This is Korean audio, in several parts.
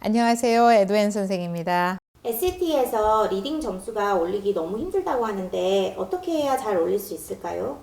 안녕하세요. 에드웬 선생입니다. SAT에서 리딩 점수가 올리기 너무 힘들다고 하는데 어떻게 해야 잘 올릴 수 있을까요?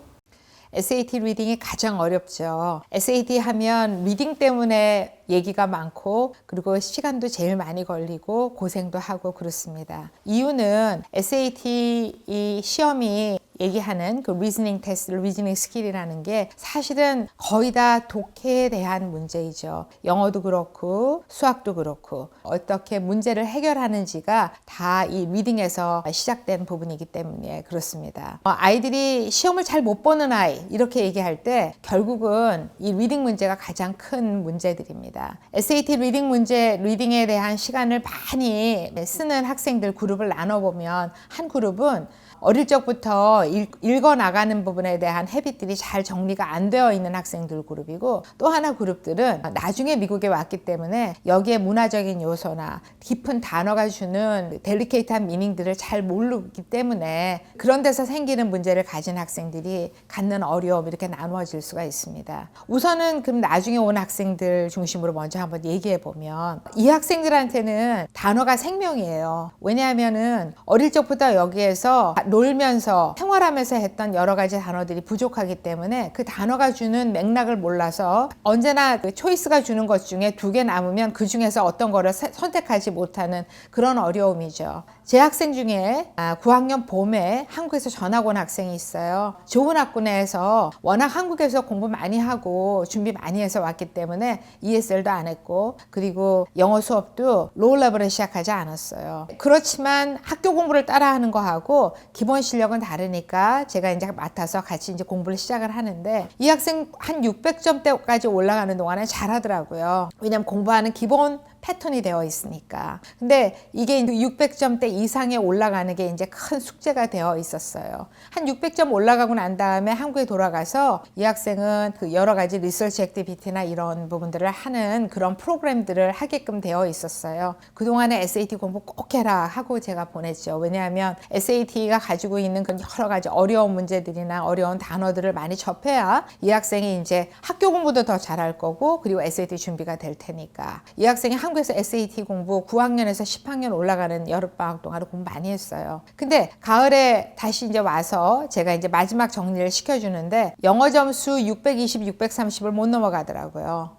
SAT 리딩이 가장 어렵죠. SAT 하면 리딩 때문에 얘기가 많고 그리고 시간도 제일 많이 걸리고 고생도 하고 그렇습니다. 이유는 SAT 이 시험이 얘기하는 그 리즈닝 테스트, 리즈닝 스킬이라는 게 사실은 거의 다 독해에 대한 문제이죠. 영어도 그렇고 수학도 그렇고 어떻게 문제를 해결하는지가 다 이 리딩에서 시작된 부분이기 때문에 그렇습니다. 아이들이 시험을 잘 못 보는 아이 이렇게 얘기할 때 결국은 이 리딩 문제가 가장 큰 문제들입니다. SAT 리딩 문제, 리딩에 대한 시간을 많이 쓰는 학생들 그룹을 나눠보면 한 그룹은 어릴 적부터 읽어 나가는 부분에 대한 헤빗들이 잘 정리가 안 되어 있는 학생들 그룹이고 또 하나 그룹들은 나중에 미국에 왔기 때문에 여기에 문화적인 요소나 깊은 단어가 주는 델리케이트한 미닝들을 잘 모르기 때문에 그런 데서 생기는 문제를 가진 학생들이 갖는 어려움 이렇게 나누어질 수가 있습니다. 우선은 그럼 나중에 온 학생들 중심으로 먼저 한번 얘기해 보면 이 학생들한테는 단어가 생명이에요. 왜냐하면은 어릴 적부터 여기에서 놀면서 생활하면서 했던 여러 가지 단어들이 부족하기 때문에 그 단어가 주는 맥락을 몰라서 언제나 그 초이스가 주는 것 중에 두 개 남으면 그 중에서 어떤 거를 선택하지 못하는 그런 어려움이죠. 제 학생 중에 9학년 봄에 한국에서 전학 온 학생이 있어요. 좋은 학군에서 워낙 한국에서 공부 많이 하고 준비 많이 해서 왔기 때문에 ESL도 안 했고 그리고 영어 수업도 로우 레벨에 시작하지 않았어요. 그렇지만 학교 공부를 따라하는 거하고 기본 실력은 다르니까 제가 이제 맡아서 같이 이제 공부를 시작을 하는데 이 학생 한 600점대까지 올라가는 동안에 잘하더라고요. 왜냐면 공부하는 기본 패턴이 되어 있으니까. 근데 이게 600점대 이상에 올라가는 게 이제 큰 숙제가 되어 있었어요. 한 600점 올라가고 난 다음에 한국에 돌아가서 이 학생은 그 여러 가지 리서치 액티비티나 이런 부분들을 하는 그런 프로그램들을 하게끔 되어 있었어요. 그동안에 SAT 공부 꼭 해라 하고 제가 보냈죠. 왜냐하면 SAT가 가지고 있는 그런 여러 가지 어려운 문제들이나 어려운 단어들을 많이 접해야 이 학생이 이제 학교 공부도 더 잘할 거고 그리고 SAT 준비가 될 테니까. 이 학생이 한국에서 SAT 공부 9학년에서 10학년 올라가는 여름방학 동안 공부 많이 했어요. 근데 가을에 다시 이제 와서 제가 이제 마지막 정리를 시켜주는데 영어 점수 620, 630을 못 넘어가더라고요.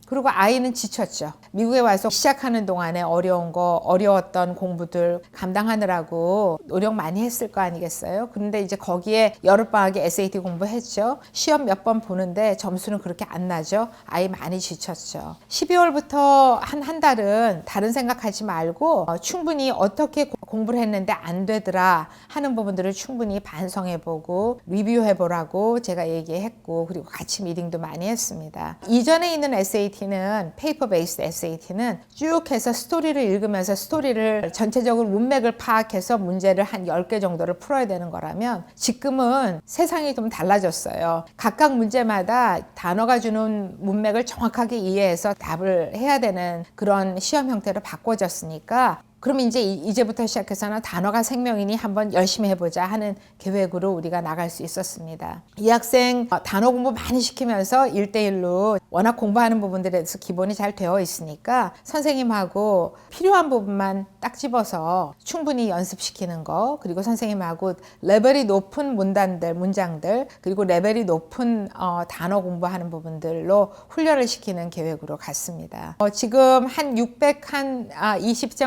그리고 아이는 지쳤죠. 미국에 와서 시작하는 동안에 어려웠던 공부들 감당하느라고 노력 많이 했을 거 아니겠어요? 그런데 이제 거기에 여름방학에 SAT 공부했죠. 시험 몇 번 보는데 점수는 그렇게 안 나죠. 아이 많이 지쳤죠. 12월부터 한 달은 다른 생각하지 말고 충분히 어떻게 공부를 했는데 안 되더라 하는 부분들을 충분히 반성해보고 리뷰해보라고 제가 얘기했고 그리고 같이 미팅도 많이 했습니다. 이전에 있는 SAT는 페이퍼 베이스드 SAT는 쭉 해서 스토리를 읽으면서 스토리를 전체적으로 문맥을 파악해서 문제를 한 10개 정도를 풀어야 되는 거라면 지금은 세상이 좀 달라졌어요. 각각 문제마다 단어가 주는 문맥을 정확하게 이해해서 답을 해야 되는 그런 시험 형태로 바꿔졌으니까 그럼 이제부터 시작해서는 단어가 생명이니 한번 열심히 해보자 하는 계획으로 우리가 나갈 수 있었습니다. 이 학생 단어 공부 많이 시키면서 1대1로 워낙 공부하는 부분들에 대해서 기본이 잘 되어 있으니까 선생님하고 필요한 부분만 딱 집어서 충분히 연습시키는 거 그리고 선생님하고 레벨이 높은 문장들 그리고 레벨이 높은 단어 공부하는 부분들로 훈련을 시키는 계획으로 갔습니다. 지금 한 20점,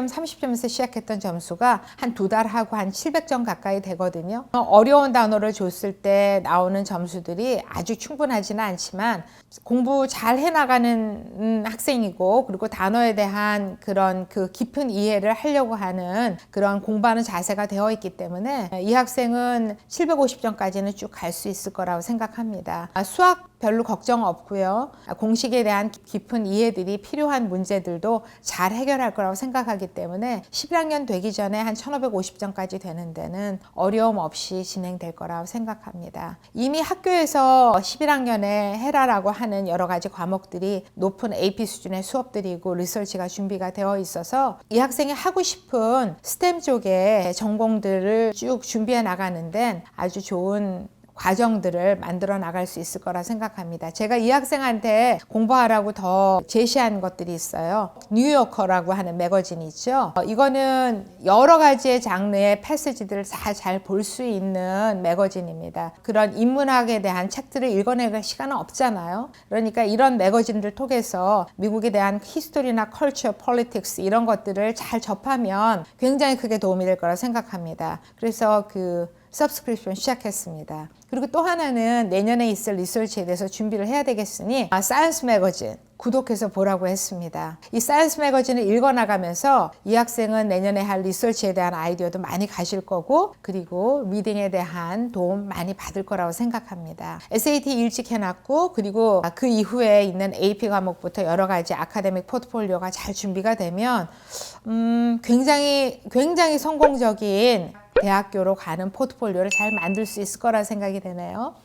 30점 에서 시작했던 점수가 한 2달 하고 한 700점 가까이 되거든요. 어려운 단어를 줬을 때 나오는 점수들이 아주 충분하지는 않지만 공부 잘 해나가는 학생이고 그리고 단어에 대한 그런 그 깊은 이해를 하려고 하는 그런 공부하는 자세가 되어 있기 때문에 이 학생은 750점까지는 쭉 갈 수 있을 거라고 생각합니다. 수학 별로 걱정 없고요. 공식에 대한 깊은 이해들이 필요한 문제들도 잘 해결할 거라고 생각하기 때문에 11학년 되기 전에 한 1550점까지 되는 데는 어려움 없이 진행될 거라고 생각합니다. 이미 학교에서 11학년에 해라라고 하는 여러 가지 과목들이 높은 AP 수준의 수업들이고 리서치가 준비가 되어 있어서 이 학생이 하고 싶은 스템 쪽의 전공들을 쭉 준비해 나가는 데는 아주 좋은 과정들을 만들어 나갈 수 있을 거라 생각합니다. 제가 이 학생한테 공부하라고 더 제시한 것들이 있어요. 뉴요커라고 하는 매거진이 있죠. 이거는 여러 가지의 장르의 패시지들을 다 잘 볼 수 있는 매거진입니다. 그런 인문학에 대한 책들을 읽어내갈 시간은 없잖아요. 그러니까 이런 매거진들 통해서 미국에 대한 히스토리나 컬처, 폴리틱스 이런 것들을 잘 접하면 굉장히 크게 도움이 될 거라 생각합니다. 그래서 그 서브스크립션 시작했습니다. 그리고 또 하나는 내년에 있을 리서치에 대해서 준비를 해야 되겠으니 사이언스 매거진 구독해서 보라고 했습니다. 이 사이언스 매거진을 읽어나가면서 이 학생은 내년에 할 리서치에 대한 아이디어도 많이 가질 거고 그리고 리딩에 대한 도움 많이 받을 거라고 생각합니다. SAT 일찍 해놨고 그리고 그 이후에 있는 AP 과목부터 여러 가지 아카데믹 포트폴리오가 잘 준비가 되면 굉장히 성공적인 대학교로 가는 포트폴리오를 잘 만들 수 있을 거라 생각이 되네요.